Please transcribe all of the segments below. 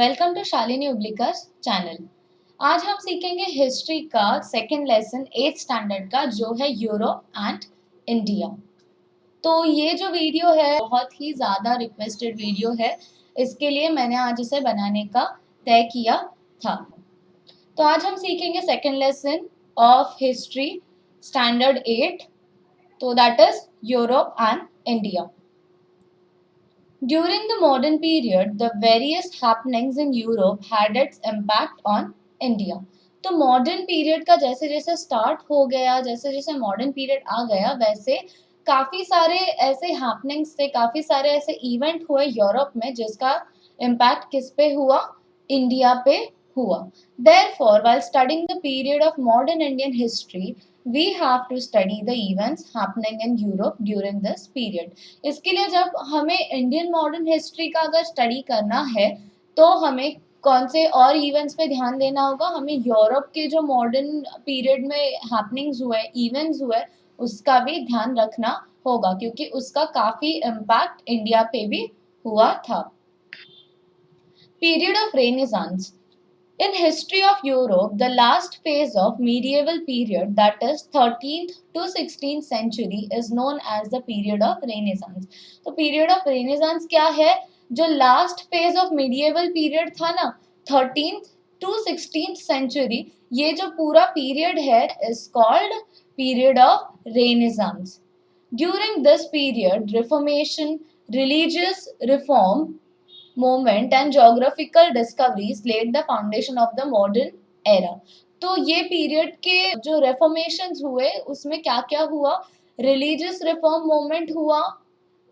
Welcome to Shalini उब्लिकर्स channel. आज हम सीखेंगे हिस्ट्री का सेकंड लेसन 8th स्टैंडर्ड का, जो है यूरोप एंड इंडिया। तो ये जो वीडियो है बहुत ही ज़्यादा रिक्वेस्टेड वीडियो है, इसके लिए मैंने आज इसे बनाने का तय किया था। तो आज हम सीखेंगे second lesson of history standard 8, तो that is Europe and India. During the modern period, the various happenings in Europe had its impact on India. तो मॉडर्न पीरियड का जैसे जैसे स्टार्ट हो गया, जैसे जैसे मॉडर्न पीरियड आ गया, वैसे काफ़ी सारे ऐसे हैपनिंग्स थे, काफ़ी सारे ऐसे इवेंट हुए यूरोप में जिसका इम्पैक्ट किस पे हुआ? इंडिया पे हुआ। Therefore, while studying the period of modern Indian history, we have to study the events happening in Europe during this period. इसके लिए जब हमें इंडियन मॉडर्न हिस्ट्री का अगर स्टडी करना है तो हमें कौन से और इवेंट्स पे ध्यान देना होगा? हमें यूरोप के जो मॉडर्न पीरियड में हैपनिंग्स हुए, इवेंट्स हुए, उसका भी ध्यान रखना होगा क्योंकि उसका काफ़ी इम्पैक्ट इंडिया पे भी हुआ था। Period of Renaissance. In history of Europe, the last phase of medieval period, that is 13th to 16th century, is known as the period of Renaissance. तो period of Renaissance क्या है? जो last phase of medieval period था ना, 13th to 16th century, ये जो पूरा period है is called period of Renaissance. During this period, Reformation, religious reform movement and geographical discoveries laid the foundation of the modern era. तो ये period के जो रेफॉर्मेशंस हुए उसमें क्या क्या हुआ? रिलीजियस रिफॉर्म मूवमेंट हुआ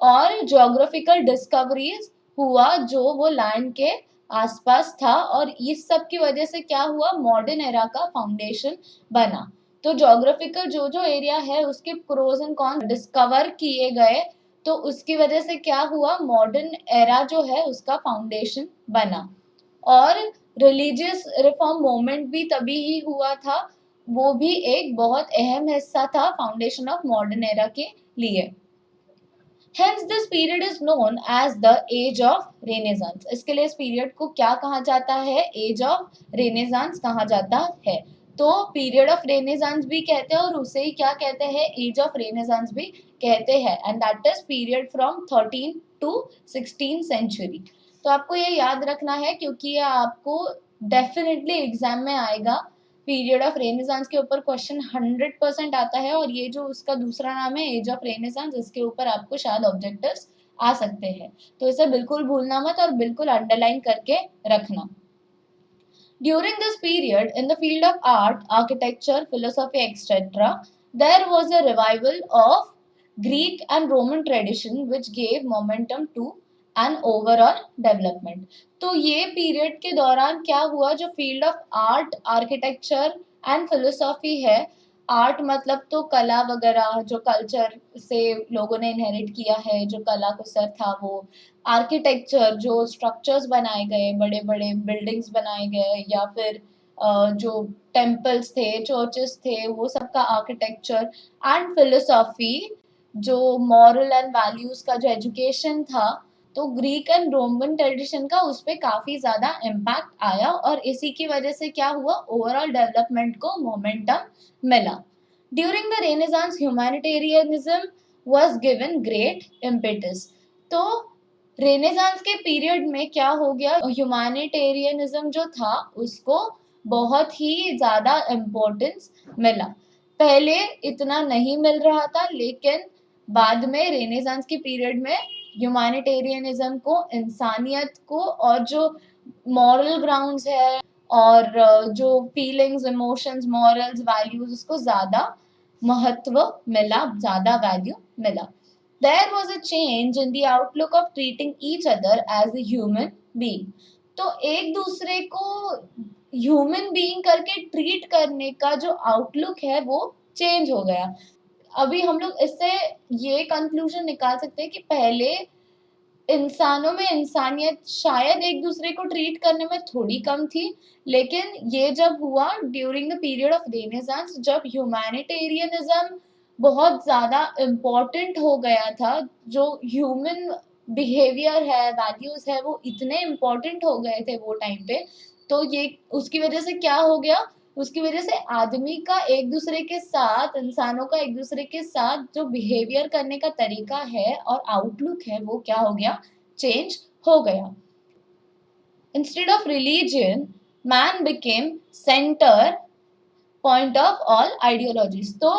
और ज्योग्राफिकल डिस्कवरीज हुआ जो वो लैंड के आसपास था, और इस सब की वजह से क्या हुआ? मॉडर्न एरा का फाउंडेशन बना। तो ज्योग्राफिकल जो जो एरिया है उसके प्रोज एंड कॉन्स डिस्कवर किए गए, तो उसकी वजह से क्या हुआ? मॉडर्न एरा जो है उसका फाउंडेशन बना। और रिलीजियस रिफॉर्म मूवमेंट भी तभी ही हुआ था, वो भी एक बहुत अहम हिस्सा था फाउंडेशन ऑफ मॉडर्न एरा के लिए। Hence this period is known as the age of Renaissance. इसके लिए इस पीरियड को क्या कहा जाता है? एज ऑफ रेनेसांस कहा जाता है। तो पीरियड ऑफ रेनेसांस भी कहते हैं और उसे ही क्या कहते हैं? एज ऑफ रेनेसांस भी कहते हैं, and that is period from 13 to 16 century. तो आपको ये याद रखना है क्योंकि ये आपको डेफिनेटली एग्जाम में आएगा। पीरियड ऑफ रेनेसांस के ऊपर क्वेश्चन 100% आता है, और ये जो उसका दूसरा नाम है एज ऑफ रेनेसांस, इसके ऊपर आपको शायद ऑब्जेक्टिव्स आ सकते हैं। तो इसे बिल्कुल भूलना मत और बिल्कुल अंडरलाइन करके रखना। During this period, in the field of art, architecture, philosophy, etc., there was a revival of Greek and Roman tradition which gave momentum to and overall development. तो ये पीरियड के दौरान क्या हुआ? जो field of art, architecture and philosophy है, art मतलब तो कला वगैरह जो कल्चर से लोगों ने इनहेरिट किया है, जो कला कुसर था वो। आर्किटेक्चर जो स्ट्रक्चर्स बनाए गए, बड़े बड़े बिल्डिंग्स बनाए गए, या फिर जो टेम्पल्स थे, चर्चेस थे, वो सब का आर्किटेक्चर। एंड फिलोसॉफी जो मॉरल एंड वैल्यूज का जो एजुकेशन था, तो ग्रीक एंड रोमन ट्रेडिशन का उस पर काफ़ी ज़्यादा इम्पैक्ट आया, और इसी की वजह से क्या हुआ? ओवरऑल डेवलपमेंट को मोमेंटम मिला। During the renaissance humanitarianism was given great impetus. तो रेनेसांस के पीरियड में क्या हो गया? ह्यूमैनिटेरियनिज्म जो था उसको बहुत ही ज़्यादा इम्पोर्टेंस मिला। पहले इतना नहीं मिल रहा था, लेकिन बाद में रेनेसांस के पीरियड में ह्यूमैनिटेरियनिज्म को, इंसानियत को, और जो मॉरल ग्राउंड्स है और जो फीलिंग्स, इमोशंस, मॉरल्स, वैल्यूज, उसको ज़्यादा महत्व मिला, ज़्यादा वैल्यू मिला। There was a change in the outlook of treating each other as a human being. तो एक दूसरे को ह्यूमन बीइंग करके ट्रीट करने का जो आउटलुक है वो चेंज हो गया। अभी हम लोग इससे ये कंक्लूजन निकाल सकते हैं कि पहले इंसानों में इंसानियत शायद एक दूसरे को ट्रीट करने में थोड़ी कम थी, लेकिन ये जब हुआ during the period of renaissance, जब ह्यूमैनिटेरियनिज्म बहुत ज़्यादा इम्पोर्टेंट हो गया था, जो ह्यूमन बिहेवियर है, वैल्यूज है, वो इतने इम्पोर्टेंट हो गए थे वो टाइम पे। तो ये उसकी वजह से क्या हो गया, उसकी वजह से आदमी का एक दूसरे के साथ, इंसानों का एक दूसरे के साथ जो बिहेवियर करने का तरीका है और आउटलुक है वो क्या हो गया, चेंज हो गया। Instead of religion man became centre point of all ideologies. तो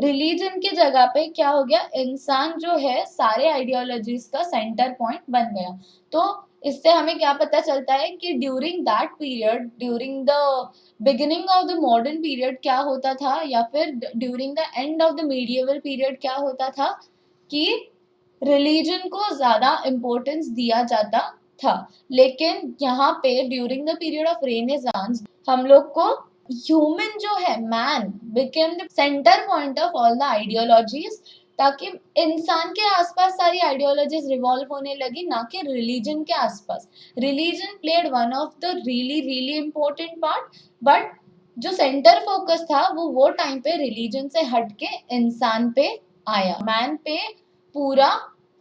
रिलीजन की जगह पे क्या हो गया, इंसान जो है सारे आइडियोलॉजीज का सेंटर पॉइंट बन गया। तो इससे हमें क्या पता चलता है कि during that period, during the beginning of the modern period क्या होता था, या फिर during the end of the medieval period क्या होता था, कि रिलीजन को ज्यादा इम्पोर्टेंस दिया जाता था। लेकिन यहाँ पे during the period of renaissance हम लोग को ह्यूमन जो है, man became the centre point of all the ideologies, ताकि इंसान के आसपास सारी आइडियोलॉजीज रिवॉल्व होने लगी, ना कि रिलीजन के आसपास। Religion played one of the really really important part, but जो सेंटर फोकस था वो टाइम पे रिलीजन से हट के इंसान पे आया, मैन पे पूरा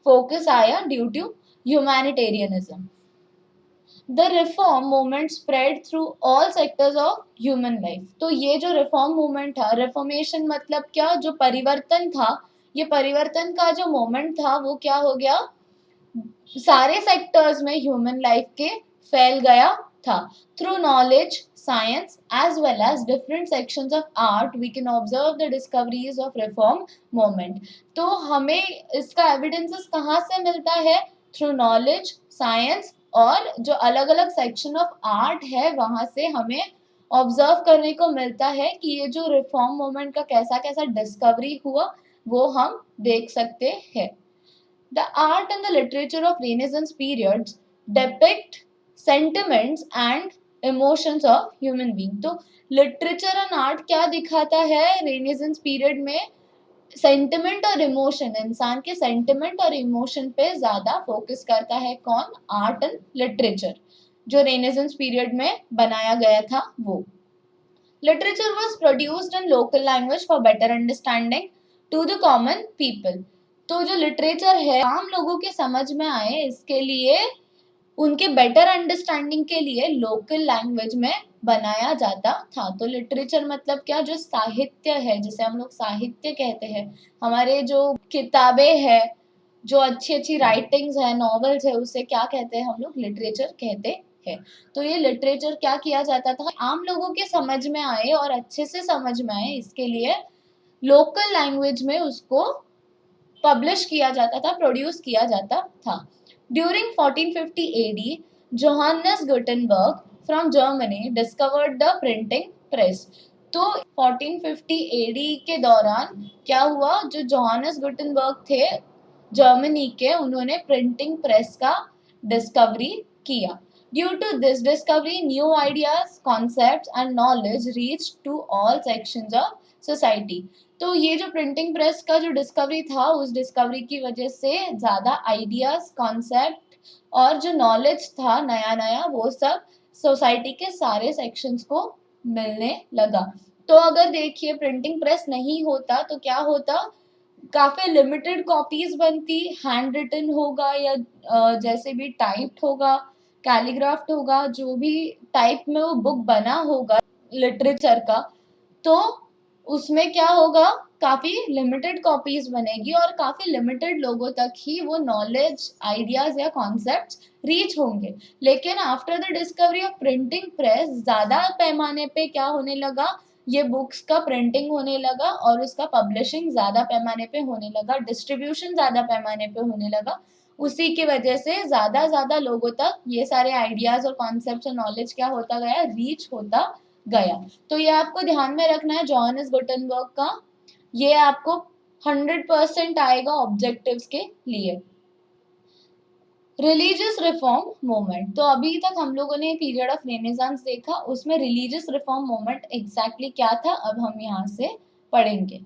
फोकस आया due to humanitarianism. The reform movement spread through all sectors of human life. तो ये जो रिफॉर्म मूवमेंट था, रिफॉर्मेशन मतलब क्या, जो परिवर्तन था, ये परिवर्तन का जो मोमेंट था वो क्या हो गया, सारे सेक्टर्स में ह्यूमन लाइफ के फैल गया था। Through knowledge, science as well as different sections of art we can observe the discoveries of reform movement. तो हमें इसका एविडेंसेस कहाँ से मिलता है, थ्रू नॉलेज, साइंस और जो अलग अलग सेक्शन ऑफ आर्ट है वहां से हमें ऑब्जर्व करने को मिलता है कि ये जो रिफॉर्म मूवमेंट का कैसा कैसा डिस्कवरी हुआ वो हम देख सकते हैं। The art and the literature of Renaissance periods depict sentiments and emotions of human being. तो literature and art क्या दिखाता है Renaissance period में, सेंटिमेंट और इमोशन, इंसान के सेंटिमेंट और इमोशन पे ज्यादा फोकस करता है कौन, आर्ट एंड लिटरेचर, जो रेनेसेंस पीरियड में बनाया गया था वो। Literature was produced in local language for better understanding to the common people. तो जो लिटरेचर है आम लोगों के समझ में आए, इसके लिए, उनके बेटर अंडरस्टैंडिंग के लिए लोकल लैंग्वेज में बनाया जाता था। तो लिटरेचर मतलब क्या, जो साहित्य है, जिसे हम लोग साहित्य कहते हैं, हमारे जो किताबें हैं, जो अच्छी अच्छी राइटिंग्स है, नॉवेल्स है, उसे क्या कहते हैं हम लोग, लिटरेचर कहते हैं। तो ये लिटरेचर क्या किया जाता था, आम लोगों के समझ में आए और अच्छे से समझ में आए, इसके लिए लोकल लैंग्वेज में उसको पब्लिश किया जाता था, प्रोड्यूस किया जाता था। During 1450 AD, Johannes Gutenberg from Germany discovered the printing press. तो 1450 AD के दौरान क्या हुआ, जो जोहानस गुटेनबर्ग थे जर्मनी के, उन्होंने प्रिंटिंग प्रेस का डिस्कवरी किया। Due to this discovery new ideas, concepts and knowledge reach to all sections of society. तो ये जो प्रिंटिंग प्रेस का जो डिस्कवरी था, उस डिस्कवरी की वजह से ज़्यादा आइडियाज, कॉन्सेप्ट और जो नॉलेज था नया नया, वो सब सोसाइटी के सारे सेक्शंस को मिलने लगा। तो अगर देखिए प्रिंटिंग प्रेस नहीं होता तो क्या होता, काफी लिमिटेड कॉपीज बनती, हैंड रिटन होगा या जैसे भी टाइप्ड होगा, कैलीग्राफ्ट होगा, जो भी टाइप में वो बुक बना होगा लिटरेचर का, तो उसमें क्या होगा, काफी लिमिटेड कॉपीज बनेगी और काफी लिमिटेड लोगों तक ही वो नॉलेज, आइडियाज या कॉन्सेप्ट्स रीच होंगे। लेकिन after the discovery of printing press ज्यादा पैमाने पे क्या होने लगा, ये बुक्स का प्रिंटिंग होने लगा और उसका पब्लिशिंग ज्यादा पैमाने पे होने लगा, डिस्ट्रीब्यूशन ज्यादा पैमाने पे होने लगा। उसी की वजह से ज्यादा ज्यादा लोगों तक ये सारे आइडियाज और कॉन्सेप्ट्स और नॉलेज क्या होता गया, रीच होता गया। तो ये आपको ध्यान में रखना है जोहानस गुटेनबर्ग का, ये आपको 100% आएगा ऑब्जेक्टिव्स के लिए। रिलीजियस रिफॉर्म मूवमेंट, तो अभी तक हम लोगों ने पीरियड ऑफ रेनेसांस देखा, उसमें रिलीजियस रिफॉर्म मूवमेंट एग्जैक्टली क्या था अब हम यहाँ से पढ़ेंगे।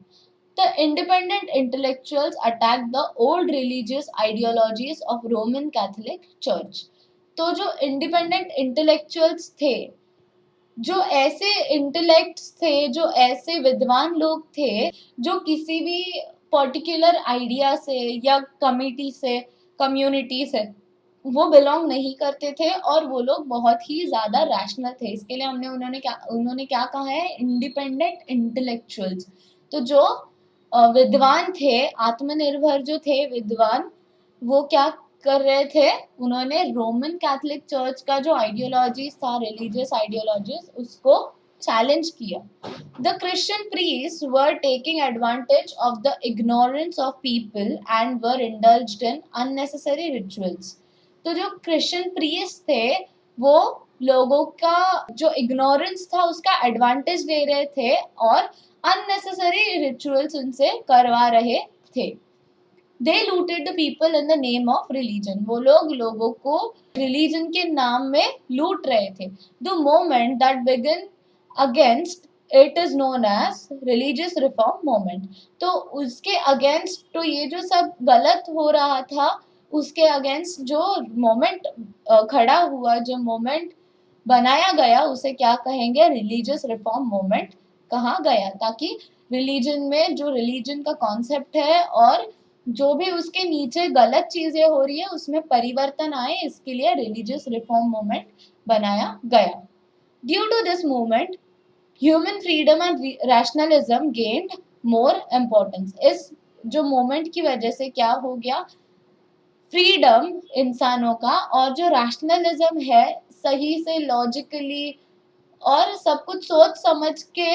The independent intellectuals attacked the old religious ideologies of Roman Catholic Church। तो जो इंडिपेंडेंट इंटेलेक्चुअल्स थे, जो ऐसे इंटेलेक्ट्स थे, जो ऐसे विद्वान लोग थे, जो किसी भी पर्टिकुलर आइडिया से या कमिटी से, कम्युनिटी से वो बिलोंग नहीं करते थे और वो लोग बहुत ही ज़्यादा रैशनल थे। इसके लिए उन्होंने क्या कहा है, इंडिपेंडेंट इंटेलेक्चुअल्स। तो जो विद्वान थे, आत्मनिर्भर जो थे विद्वान, वो क्या कर रहे थे, उन्होंने रोमन कैथोलिक चर्च का जो आइडियोलॉजीज था, रिलीजियस आइडियोलॉजीज, उसको चैलेंज किया। The Christian priests were taking advantage of the ignorance of people and were indulged in unnecessary rituals. तो जो क्रिश्चियन प्रीस्ट थे वो लोगों का जो इग्नोरेंस था उसका एडवांटेज ले रहे थे और अननेसेसरी रिचुअल्स उनसे करवा रहे थे। They looted the people in the name of religion. वो लोग लोगों को रिलीजन के नाम में लूट रहे थे। The movement that began against it is known as religious reform movement. तो उसके अगेंस्ट, तो ये जो सब गलत हो रहा था उसके अगेंस्ट जो मोमेंट खड़ा हुआ, जो मोमेंट बनाया गया, उसे क्या कहेंगे, रिलीजियस रिफॉर्म मोमेंट कहा गया। ताकि रिलीजन में जो रिलीजन का कॉन्सेप्ट है और जो भी उसके नीचे गलत चीजें हो रही है उसमें परिवर्तन आए, इसके लिए रिलीजियस रिफॉर्म मूवमेंट बनाया गया। Due to this movement human freedom and rationalism gained more importance. इस जो मूवमेंट की वजह से क्या हो गया, फ्रीडम इंसानों का और जो रैशनलिज्म है, सही से लॉजिकली और सब कुछ सोच समझ के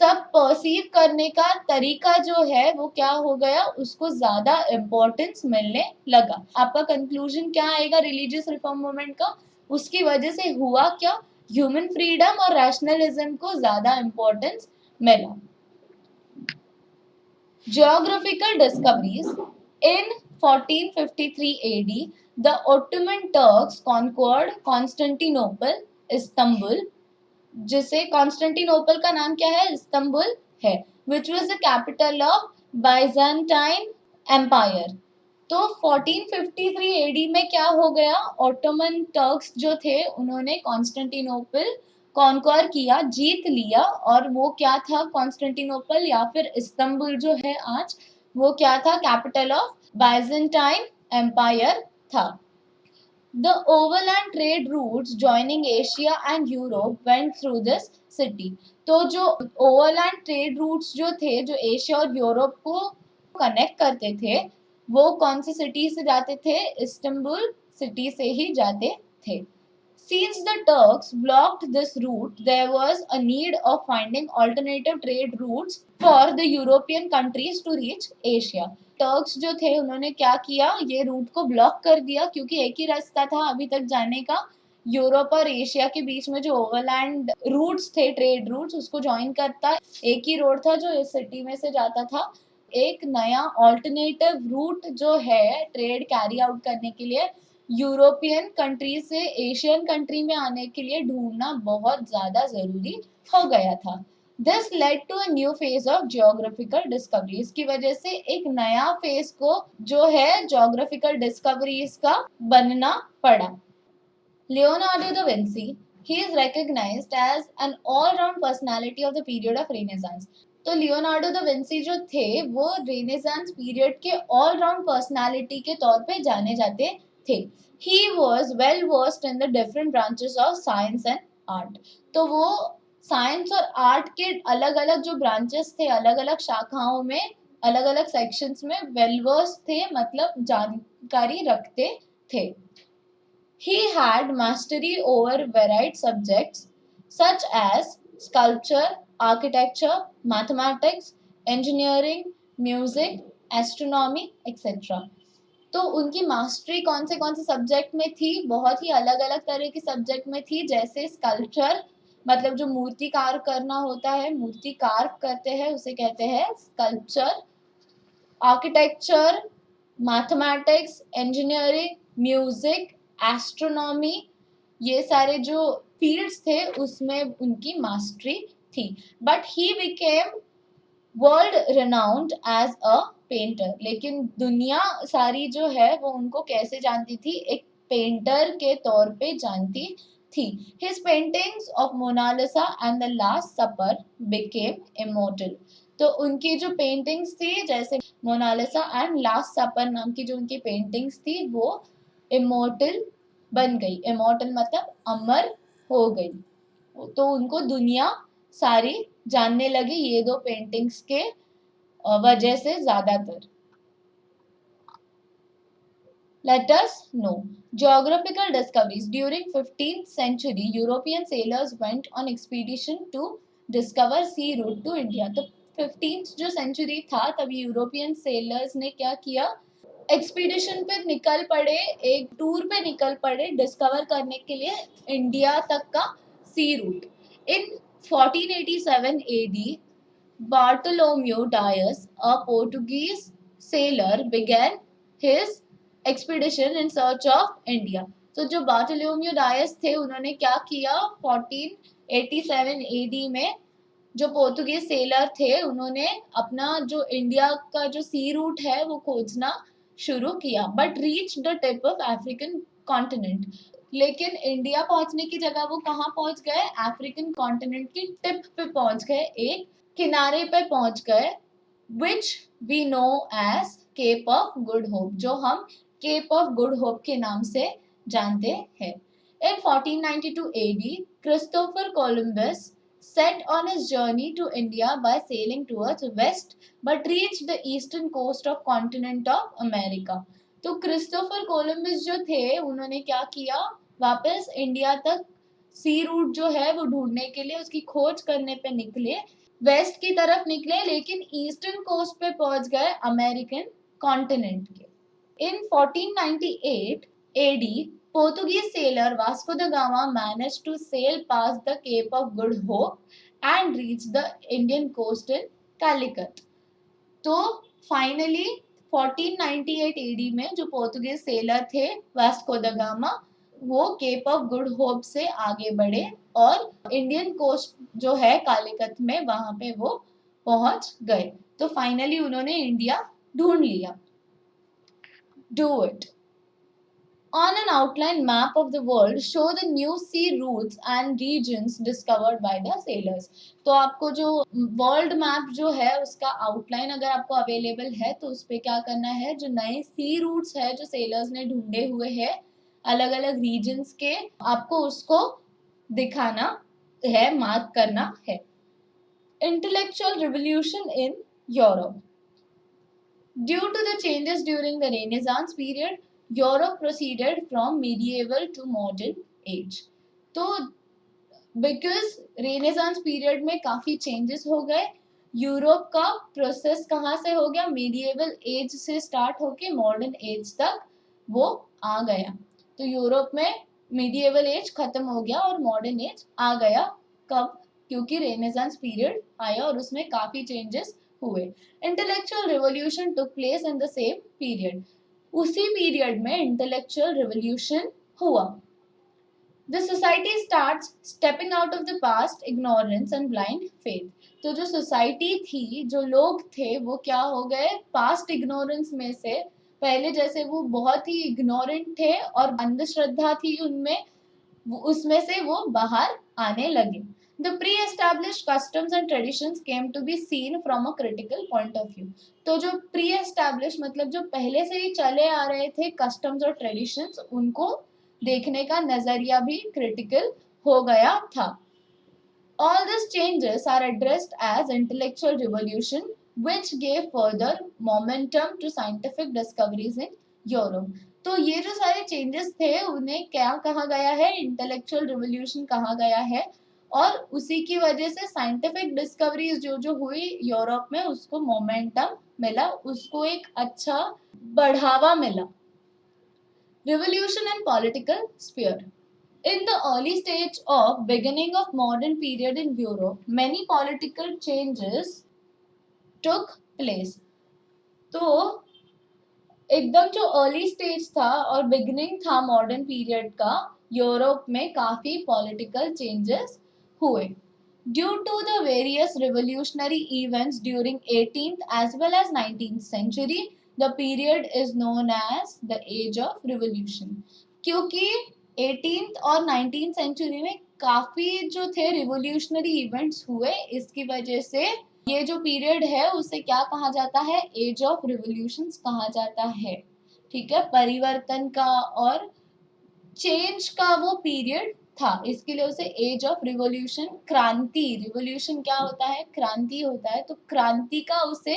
सब परसीव करने का तरीका जो है वो क्या हो गया, उसको ज्यादा इम्पोर्टेंस मिलने लगा। आपका कंक्लूजन क्या आएगा रिलीजियस रिफॉर्म मूवमेंट का? उसकी वजह से हुआ क्या, ह्यूमन फ्रीडम और रैशनलिज्म को ज्यादा इम्पोर्टेंस मिला। Geographical discoveries. In 1453 AD, the Ottoman Turks conquered Constantinople, Istanbul, जिसे कॉन्स्टेंटिनोपल का नाम क्या है, इस्तंबुल है, which was the capital of Byzantine empire. तो 1453 एडी में क्या हो गया, ऑटोमन टर्क्स जो थे उन्होंने कॉन्स्टेंटिनोपल कॉन्क्वर किया, जीत लिया। और वो क्या था, कॉन्स्टेंटिनोपल या फिर इस्तंबुल जो है आज, वो क्या था, कैपिटल ऑफ बाइजेंटाइन एम्पायर था। The overland trade routes joining Asia and Europe went through this city. तो जो overland trade routes जो थे, जो एशिया और यूरोप को कनेक्ट करते थे, वो कौन सी सिटी से जाते थे, इस्तांबुल सिटी से ही जाते थे। Since the Turks blocked this route, there was a need of finding alternative trade routes for the European countries to reach Asia. Turks जो थे उन्होंने क्या किया, ये रूट को ब्लॉक कर दिया क्योंकि एक ही रास्ता था अभी तक जाने का, यूरोप और एशिया के बीच में जो ओवरलैंड रूट्स थे, ट्रेड रूट्स, उसको ज्वाइन करता एक ही रोड था जो इस सिटी में से जाता था। एक नया ऑल्टरनेटिव रूट जो है ट्रेड कैरी आउट करने के लिए यूरोपियन कंट्री से एशियन कंट्री में आने के लिए ढूंढना बहुत ज्यादा जरूरी हो गया था। This led to a new phase of geographical discovery. इसकी वजह से एक नया फेज को जो है जियोग्राफिकल डिस्कवरीज का बनना पड़ा। Leonardo da Vinci, he is recognized as an all-round personality of the period of Renaissance. तो लियोनार्डो दा विंसी जो थे वो रेनेसांस पीरियड के ऑल राउंड पर्सनालिटी के तौर पे जाने जाते थे। He was well versed in the different branches of science and art. तो वो साइंस और आर्ट के अलग अलग जो ब्रांचेस थे, अलग अलग शाखाओं में, अलग अलग सेक्शंस में वेल वर्स्ड थे, मतलब जानकारी रखते थे। He had mastery over varied subjects such as sculpture, architecture, mathematics, engineering, music, astronomy, etc. तो उनकी मास्टरी कौन से सब्जेक्ट में थी, बहुत ही अलग अलग तरह की सब्जेक्ट में थी। जैसे स्कल्पचर, मतलब जो मूर्ति कार्व करना होता है, मूर्ति कार्व करते हैं उसे कहते हैं sculpture. Architecture, mathematics, engineering, music, astronomy, ये सारे जो फील्ड्स थे उसमें उनकी मास्टरी थी। But he became world renowned as a painter. लेकिन दुनिया सारी जो है वो उनको कैसे जानती थी, एक पेंटर के तौर पे जानती थी। His paintings of Mona Lisa and the Last Supper became immortal. तो उनकी जो पेंटिंग्स थी, जैसे मोनालिसा एंड लास्ट सपर नाम की जो उनकी पेंटिंग्स थी वो इमोर्टल बन गई। इमोर्टल मतलब अमर हो गई, तो उनको दुनिया सारी जानने लगी ये दो पेंटिंग्स के वजह से ज्यादातर। Let us know. Geographical discoveries. During 15th century, European sailors went on expedition to discover sea route to India. तो 15th जो सेंचुरी था तभी यूरोपियन सेलर्स ने क्या किया, एक्सपीडिशन पे निकल पड़े, एक टूर पे निकल पड़े डिस्कवर करने के लिए इंडिया तक का सी root. In 1487 AD, Bartolomeu Dias, a Portuguese sailor, began his expedition in search of India. तो जो बार्टोलोम्यू डायस थे उन्होंने क्या किया, 1487 AD में जो पोर्तुगीज सेलर थे उन्होंने अपना जो इंडिया का जो सी रूट है वो खोजना शुरू किया, but reach the tip of African continent. लेकिन इंडिया पहुंचने की जगह वो कहाँ पहुंच गए, अफ्रीकन कॉन्टिनेंट की टिप पे पहुंच गए, एक किनारे पे पहुंच गए, which we know as Cape of Good Hope, जो हम केप ऑफ गुड होप के नाम से जानते हैं। In 1492 AD, Christopher Columbus set on his journey to India by sailing towards west but reached the eastern coast of continent of America. तो Christopher Columbus जो थे उन्होंने क्या किया, वापस इंडिया तक सी रूट जो है वो ढूंढने के लिए उसकी खोज करने पे निकले, वेस्ट की तरफ निकले, लेकिन ईस्टर्न कोस्ट पे पहुंच गए अमेरिकन कॉन्टिनेंट के। In 1498 AD, Portuguese sailor Vasco da Gama managed to sail past the Cape of Good Hope and reach the Indian coast in Calicut. तो फाइनली 1498 AD में जो पोर्तुगीज सेलर थे वास्को द गामा, वो cap of Good hope से आगे बढ़े और Indian coast जो है कालीकत में वहां पे वो पहुंच गए। तो फाइनली उन्होंने इंडिया ढूंढ लिया। Do it. On an outline map of the world, show the new sea routes and regions discovered by the sailors. तो आपको जो वर्ल्ड मैप जो है उसका आउटलाइन अगर आपको अवेलेबल है तो उस पर क्या करना है, जो नए सी रूट्स है जो सेलर्स ने ढूंढे हुए हैं अलग अलग रीजन्स के, आपको उसको दिखाना है, मार्क करना है। Intellectual revolution in Europe. Due to the changes during the Renaissance period, Europe proceeded from medieval to modern age. तो बिकॉज रेनेसांस पीरियड में काफी चेंजेस हो गए, यूरोप का प्रोसेस कहाँ से हो गया, मीडिएवल एज से स्टार्ट होके मॉडर्न एज तक वो आ गया। तो यूरोप में मीडिएवल एज खत्म हो गया और मॉडर्न एज आ गया। कब, क्योंकि रेनेसांस पीरियड आया और उसमें काफी चेंजेस हुए। Intellectual revolution took place in the same period, उसी पीरियड में इंटेलेक्चुअल रिवोल्यूशन हुआ। The society starts stepping out of the past ignorance and blind faith. तो जो सोसाइटी थी, जो लोग थे, वो क्या हो गए, पास्ट इग्नोरेंस में से, पहले जैसे वो बहुत ही इग्नोरेंट थे और अंधश्रद्धा थी उनमें, उसमें से वो बाहर आने लगे। The pre-established customs and traditions came to be seen from a critical point of view. तो जो pre-established मतलब जो पहले से ही चले आ रहे थे customs और traditions, उनको देखने का नजरिया भी क्रिटिकल हो गया था। All these changes are addressed as intellectual revolution, which gave further momentum to scientific discoveries in Europe. तो ये जो सारे चेंजेस थे उन्हें क्या कहा गया है, इंटेलेक्चुअल रिवोल्यूशन कहा गया है, और उसी की वजह से साइंटिफिक डिस्कवरीज जो जो हुई यूरोप में उसको मोमेंटम मिला, उसको एक अच्छा बढ़ावा मिला। Revolution and political sphere. In the early stage of beginning of modern period in Europe, many political changes took place. तो एकदम जो अर्ली स्टेज था और बिगिनिंग था मॉडर्न पीरियड का, यूरोप में काफी पॉलिटिकल चेंजेस हुए। Due to the various revolutionary events during 18th as well as 19th century, the period is known as the age of revolution. क्योंकि 18th और 19th century में काफी जो थे रिवोल्यूशनरी इवेंट्स हुए, इसकी वजह से ये जो पीरियड है उसे क्या कहा जाता है, एज ऑफ रिवॉल्यूशंस कहा जाता है। ठीक है, परिवर्तन का और चेंज का वो पीरियड था, इसके लिए उसे एज ऑफ रिवॉल्यूशन, क्रांति, रिवॉल्यूशन क्या होता है, क्रांति होता है, तो क्रांति का उसे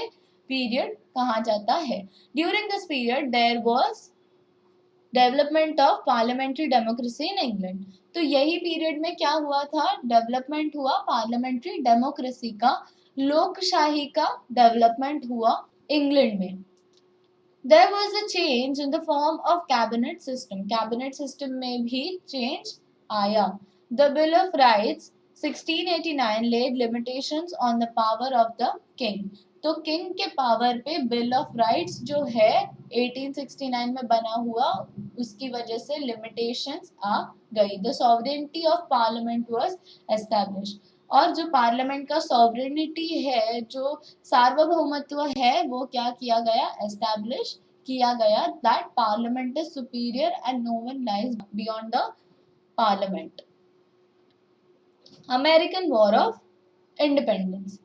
पीरियड कहा जाता है। During this period there was development of parliamentary democracy in England. तो यही पीरियड में क्या हुआ था, डेवलपमेंट हुआ पार्लियामेंट्री डेमोक्रेसी का, लोकशाही का डेवलपमेंट हुआ इंग्लैंड में। There was a change in the form of cabinet system. Cabinet system में भी change आया. The Bill of Rights 1689 laid limitations on the power of the king. तो किंग के पावर पे बिल ऑफ राइट्स जो है 1869 में बना हुआ, उसकी वजह से लिमिटेशंस आ गई. The sovereignty of parliament was established. और जो पार्लियामेंट का सॉवरेनिटी है, जो सार्वभौमत्व है, वो क्या किया गया, एस्टैब्लिश किया गया. That parliament is superior and no one lies beyond the parliament. American war of independence.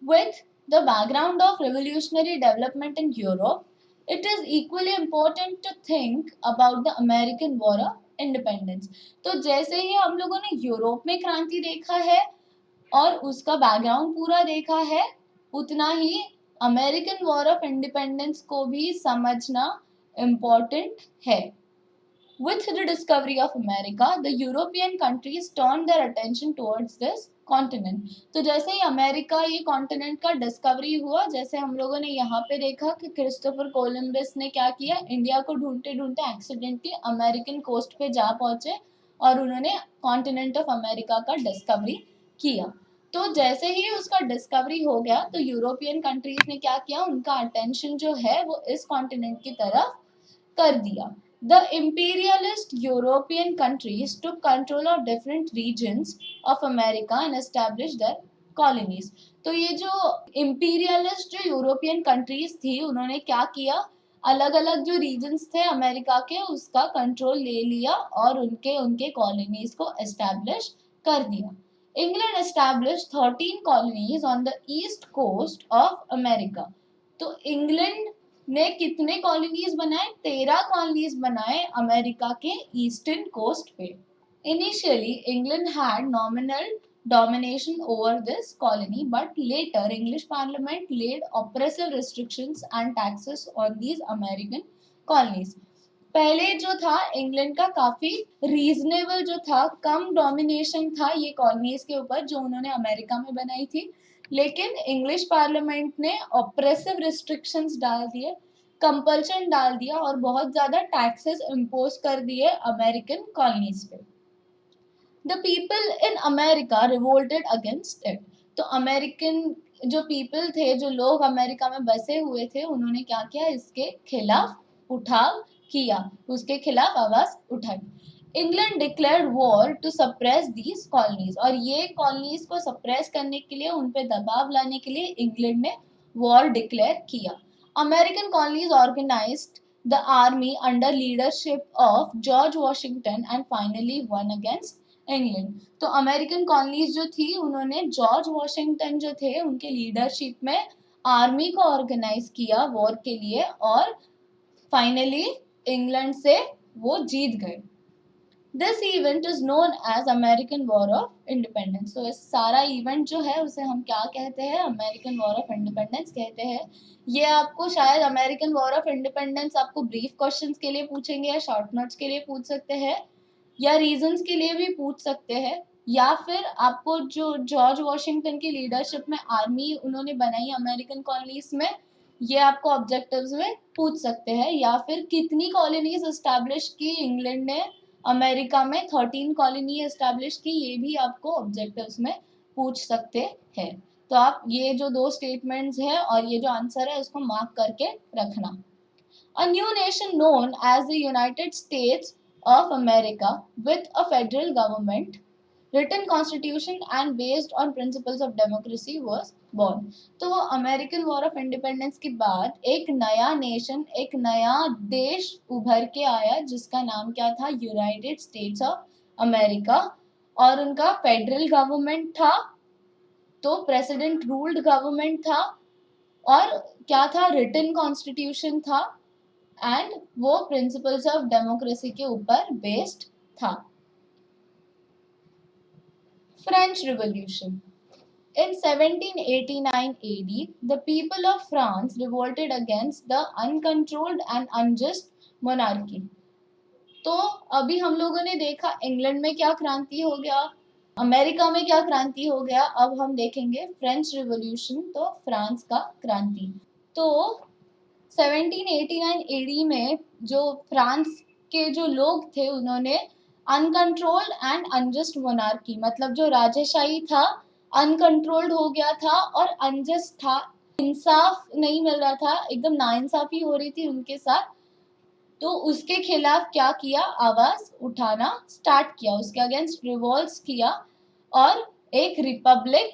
With the background of revolutionary development in Europe, it is equally important to think about the American War of Independence. तो जैसे ही हम लोगों ने Europe में क्रांति देखा है और उसका बैकग्राउंड पूरा देखा है, उतना ही अमेरिकन वॉर ऑफ इंडिपेंडेंस को भी समझना इम्पोर्टेंट है. With the discovery of America, the European countries turned their attention towards this continent. तो जैसे ही अमेरिका ये कॉन्टिनेंट का डिस्कवरी हुआ, जैसे हम लोगों ने यहाँ पे देखा कि क्रिस्टोफर कोलंबस ने क्या किया, इंडिया को ढूंढते ढूंढते एक्सीडेंटली अमेरिकन कोस्ट पे जा पहुंचे और उन्होंने कॉन्टिनेंट ऑफ अमेरिका का डिस्कवरी किया. तो जैसे ही उसका डिस्कवरी हो गया, तो यूरोपियन कंट्रीज ने क्या किया, उनका अटेंशन जो है वो इस कॉन्टिनेंट की तरफ कर दिया. The imperialist European countries took control of different regions of America and established their colonies. तो ये जो imperialist जो यूरोपियन कंट्रीज थी, उन्होंने क्या किया, अलग अलग जो रीजन्स थे अमेरिका के, उसका कंट्रोल ले लिया और उनके उनके कॉलोनीज को एस्टैब्लिश कर दिया. England established 13 colonies on the east coast of America. तो इंग्लैंड ने कितने कॉलोनीज बनाए, 13 कॉलोनीज बनाए अमेरिका के ईस्टर्न कोस्ट पे. Initially England had nominal domination over this colony, but later English Parliament laid oppressive restrictions and taxes on these American colonies. पहले जो था इंग्लैंड का काफी रीजनेबल जो था, कम डोमिनेशन था ये कॉलोनीज के ऊपर जो उन्होंने अमेरिका में बनाई थी, लेकिन इंग्लिश पार्लियामेंट ने ऑप्रेसिव रिस्ट्रिक्शंस डाल दिए, कंपल्शन डाल दिया और बहुत ज्यादा टैक्सेस इम्पोज कर दिए अमेरिकन कॉलोनीज पे. The people in America revolted against it. तो अमेरिकन जो पीपल थे, जो लोग अमेरिका में बसे हुए थे, उन्होंने क्या किया, इसके खिलाफ उठाव किया, उसके खिलाफ आवाज उठाई. England declared war to suppress these colonies. और ये कॉलोनीज को सप्रेस करने के लिए, उन पे दबाव लाने के लिए इंग्लैंड ने वॉर डिक्लेयर किया. American colonies organised the army under leadership of George Washington and finally won against England. तो अमेरिकन कॉलोनीज जो थी, उन्होंने जॉर्ज वॉशिंगटन जो थे उनके लीडरशिप में आर्मी को ऑर्गेनाइज किया वॉर के लिए और फाइनली इंग्लैंड से वो जीत गए. This event is known as American war of independence. तो इस सारा इवेंट जो है उसे हम क्या कहते हैं, अमेरिकन वॉर ऑफ इंडिपेंडेंस कहते हैं. ये आपको शायद अमेरिकन वॉर ऑफ इंडिपेंडेंस आपको ब्रीफ क्वेश्चंस के लिए पूछेंगे या शॉर्ट नोट्स के लिए पूछ सकते हैं या रीजंस के लिए भी पूछ सकते हैं, या फिर आपको जो जॉर्ज वॉशिंगटन की लीडरशिप में आर्मी उन्होंने बनाई अमेरिकन कॉलोनीज में, ये आपको ऑब्जेक्टिव्स में पूछ सकते हैं. या फिर कितनी कॉलोनीज एस्टैब्लिश की इंग्लैंड ने अमेरिका में, 13 कॉलोनी एस्टैब्लिश की, ये भी आपको ऑब्जेक्टिव्स में पूछ सकते हैं. तो आप ये जो दो स्टेटमेंट्स हैं और ये जो आंसर है उसको मार्क करके रखना. A new nation known as the United States of America with a federal government, written constitution and based on principles of democracy was born. तो अमेरिकन वॉर ऑफ इंडिपेंडेंस के बाद एक नया नेशन, एक नया देश उभर के आया जिसका नाम क्या था, यूनाइटेड स्टेट्स ऑफ अमेरिका, और उनका फेडरल गवर्नमेंट था. तो प्रेसिडेंट रूल्ड गवर्नमेंट था, और क्या था, रिटन कॉन्स्टिट्यूशन था, एंड वो प्रिंसिपल्स ऑफ डेमोक्रेसी के ऊपर बेस्ड था। French revolution. In 1789 AD, the people of France revolted against the uncontrolled and unjust monarchy. तो अभी हम लोगों ने देखा इंग्लैंड में क्या क्रांति हो गया, अमेरिका में क्या क्रांति हो गया, अब हम देखेंगे फ्रेंच रिवॉल्यूशन, तो फ्रांस का क्रांति। तो 1789 एडी में जो फ्रांस के जो लोग थे उन्होंने अनकंट्रोल्ड एंड अनजस्ट मोनार्की, मतलब जो राजेशाही था अनकंट्रोल्ड हो गया था और अनजस्ट था, इंसाफ नहीं मिल रहा था, एकदम नाइंसाफी हो रही थी उनके साथ, तो उसके खिलाफ क्या किया, आवाज उठाना स्टार्ट किया, उसके अगेंस्ट रिवॉल्ट किया और एक रिपब्लिक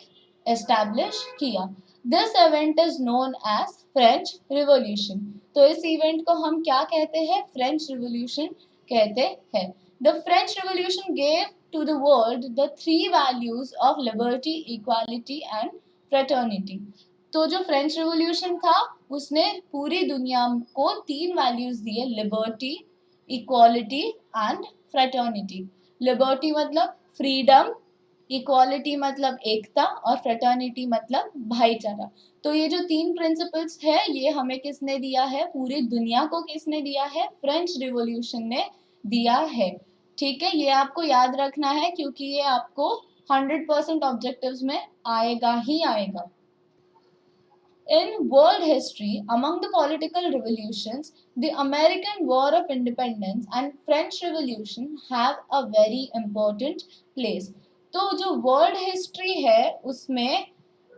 एस्टैब्लिश किया। This event is known as French revolution. तो इस इवेंट को हम क्या कहते हैं, फ्रेंच रिवॉल्यूशन कहते हैं। The French revolution gave to the world the three values of liberty, equality and fraternity. तो जो फ्रेंच रिवॉल्यूशन था उसने पूरी दुनिया को तीन वैल्यूज दिए, liberty, equality and fraternity. Liberty मतलब फ्रीडम, इक्वालिटी मतलब एकता, और फ्रेटर्निटी मतलब भाईचारा। तो ये जो तीन प्रिंसिपल्स है ये हमें किसने दिया है, पूरी दुनिया को किसने दिया है, फ्रेंच रिवॉल्यूशन ने दिया है। ठीक है, ये आपको याद रखना है क्योंकि ये आपको 100% ऑब्जेक्टिव्स में आएगा ही आएगा। In world history, among the political revolutions, the American War of Independence and French Revolution have a very important place. तो जो वर्ल्ड हिस्ट्री है उसमें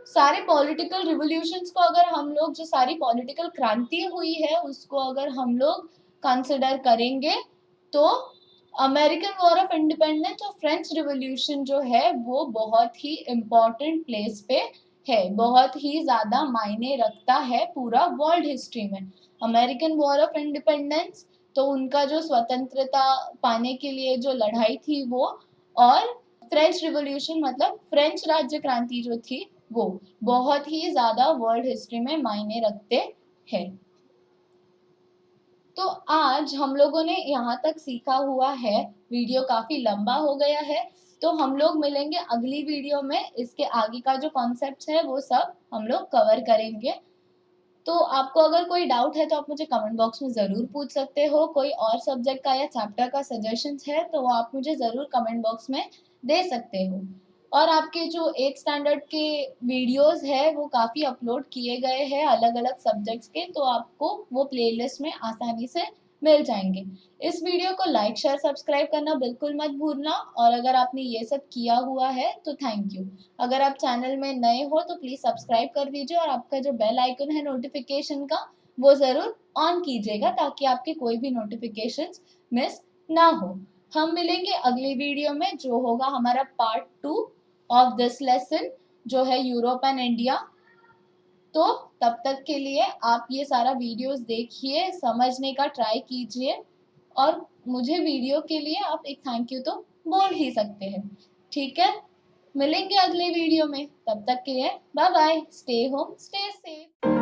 सारे पॉलिटिकल रिवोल्यूशंस को अगर हम लोग, जो सारी पॉलिटिकल क्रांति हुई है उसको अगर हम लोग कंसिडर करेंगे तो अमेरिकन वॉर ऑफ इंडिपेंडेंस और फ्रेंच रिवोल्यूशन जो है वो बहुत ही इम्पोर्टेंट प्लेस पे है, बहुत ही ज्यादा मायने रखता है पूरा वर्ल्ड हिस्ट्री में। अमेरिकन वॉर ऑफ इंडिपेंडेंस तो उनका जो स्वतंत्रता पाने के लिए जो लड़ाई थी वो, और फ्रेंच रिवॉल्यूशन मतलब फ्रेंच राज्य क्रांति जो थी वो बहुत ही ज्यादा वर्ल्ड हिस्ट्री में मायने रखते हैं। तो आज हम लोगों ने यहाँ तक सीखा हुआ है, वीडियो काफी लंबा हो गया है, तो हम लोग मिलेंगे अगली वीडियो में, इसके आगे का जो कॉन्सेप्ट है वो सब हम लोग कवर करेंगे। तो आपको अगर कोई डाउट है तो आप मुझे कमेंट बॉक्स में ज़रूर पूछ सकते हो, कोई और सब्जेक्ट का या चैप्टर का सजेशंस है तो वो आप मुझे ज़रूर कमेंट बॉक्स में दे सकते हो। और आपके जो 8th स्टैंडर्ड के वीडियोस है वो काफ़ी अपलोड किए गए हैं अलग अलग सब्जेक्ट्स के, तो आपको वो प्लेलिस्ट में आसानी से मिल जाएंगे। इस वीडियो को लाइक शेयर सब्सक्राइब करना बिल्कुल मत भूलना, और अगर आपने ये सब किया हुआ है तो थैंक यू। अगर आप चैनल में नए हो तो प्लीज सब्सक्राइब कर दीजिए, और आपका जो बेल आइकन है नोटिफिकेशन का वो जरूर ऑन कीजिएगा ताकि आपके कोई भी नोटिफिकेशंस मिस ना हो। हम मिलेंगे अगली वीडियो में जो होगा हमारा पार्ट 2 ऑफ दिस लेसन जो है यूरोप एंड इंडिया। तो तब तक के लिए आप ये सारा वीडियोस देखिए, समझने का ट्राई कीजिए, और मुझे वीडियो के लिए आप एक थैंक यू तो बोल ही सकते हैं। ठीक है, मिलेंगे अगले वीडियो में, तब तक के लिए bye bye, stay home stay safe.